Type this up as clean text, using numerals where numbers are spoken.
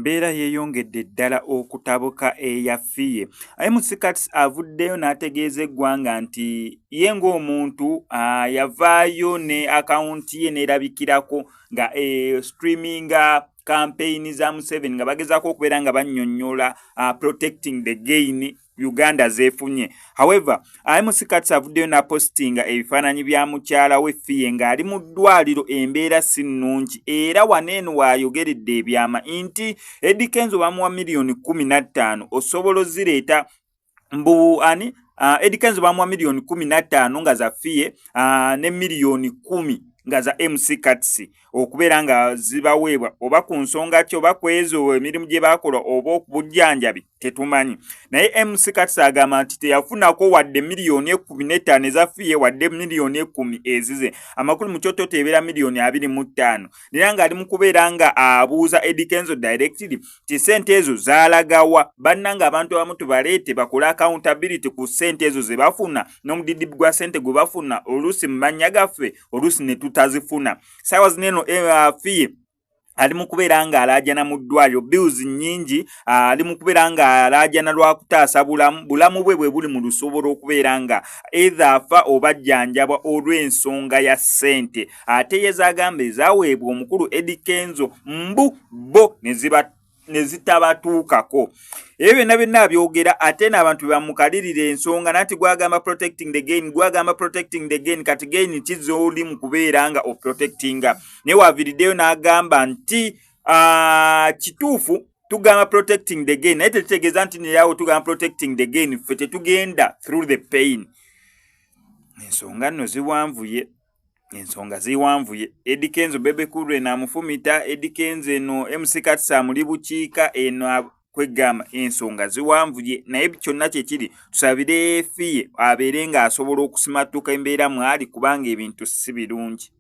embeera yeeyongedde ddala okutabuka eyafiye. MC Cuts avuddeyo n'ategeeza eggwanga nti ye ng'omuntu yavaayo ne akawunti ye neerabikirako nga streaminga campaign za Museveni nga bagezaako okubeera nga bannyonnyola protecting the gain Uganda zeefunye. However, MC Cuts avuddeyo n'apostinga ebifaananyi bya mukyala we Fiye ng'ali mu ddwaliro embeera si nnungi era waneeno waayogeredde ebyama nti Eddy Kenzo bamuwa miliyoni 15 osobola ozireeta Eddy Kenzo bamuwa miliyoni 15 nga za Fiye ne miliyoni 10 nga za MC Cuts okubeera nga zibaweebwa oba ku nsonga ki oba ku ezo emirimu gye baakola oba okubujjanjabi tetumanyi. Naye MC Cuts agamba nti teyafunako wadde miliyoni 15 ezafiye wadde miliyoni 10 ezize. Amakulu mu kyoto tebeera miliyoni 25 era ng'ali mu kubeera nga abuuza Eddy Kenzo directly ti ssente ezo zaalagawa bannanga abantu abamu tubaleete bakole accountability ku ssente ezo ze bafuna n'omudidi gwa ssente gwe bafuna oluusi mu mannya gaffe oluusi ne tutazifuna. Saawa zineno Fiye ali mu kubeera nga alaajana mu ddwaliro bills nnyingi ali mu kubeera nga alaajana lwa kutaasa bulamu bwe bwe buli mu lusobola okubeera nga either afa oba jjanjabwa olw'ensonga ya ssente ate ye zagamba ezaweebwa omukulu Eddy Kenzo bo ne zitabatuukako. Ebyo byonna byonna abyogera ate n'abantu bamukalirira ensonga nati gwagamba protecting the gain kati gain kizooli mu kubeera nga oprotectinga. Naye waaviriddeyo n'agamba nti kituufu tugamba protecting the gain naye tekitegeeza nti neyawo tugamba protecting the gain ffe tetugenda through the pain. Ensonga nno ziwanvuye. Eddy Kenzo Bebe Cool n'amufumita Eddy Kenzo eno MC Cuts amuli bukiika eno kwegamba ensonga ziwanvuye naye kyonna kyekiri tusabire Fiye abeere nga asobola okusimatuka embeera mwali kubanga ebintu si birungi.